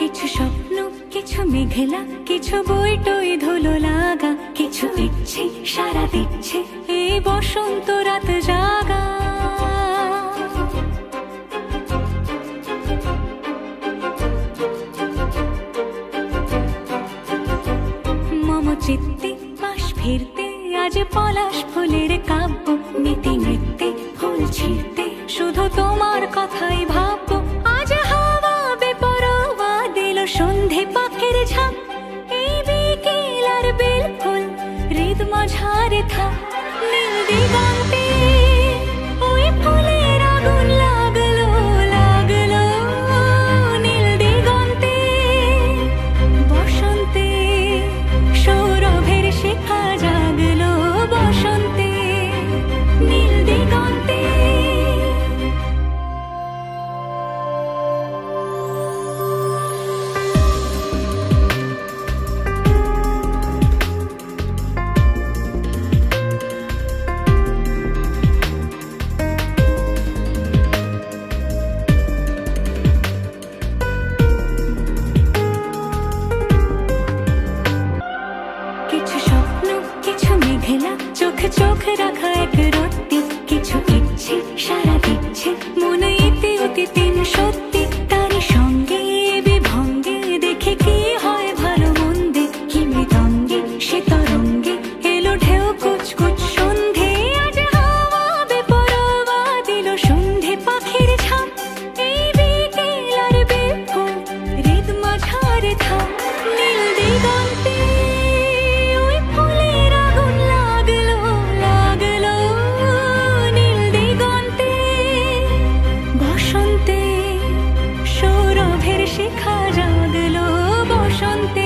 কিছু স্বপ্ন, কিছু মেঘলা, কিছু বই টই ধুলো লাগা, কিছু ইচ্ছে সারা দিচ্ছে এই বসন্ত রাত জাগা। মম চিত্তে পাশ ফিরতে আজ পলাশ ফুলের কাব্য, নীতি নৃত্যে ফুল ছিঁড়তে শুধু তোমার কথাই ভাববো। আজ হাওয়া বেপরোয়া দিল সন্ধে পাখির ঝাঁক, এই বিকেল আর বেলফুল হৃদ মাঝারে থাক। নীল দিগন্তে ওই ফুলের আগুন লাগলো লাগলো, নীল দিগন্তে বসন্তে সৌরভের শিখা জাগলো, বসন্তে নীল দিগন্তে। কিছু স্বপ্ন, কিছু মেঘলা, চোখে চোখ রাখা এক রত্তি, কিছু ইচ্ছে সারা দিচ্ছে মন ইতি অতি তিন সত্যি। তারই সঙ্গে বিভঙ্গে দেখে কি হয় ভালো মন্দে, কি মৃদঙ্গে সে তরঙ্গে এলো ঢেউ কুচকুচ সন্ধে। আজ হাওয়া বেপরোয়া দিল সন্ধে পাখির ঝাঁক, এই বিকেল আর বেফুল হৃদ মাঝারে থাক। নীল দিগন্তে ওই ফুলের আগুন লাগলো লাগলো, নীল দিগন্তে বসন্তে সৌরভের শিখা জাগলো, বসন্তে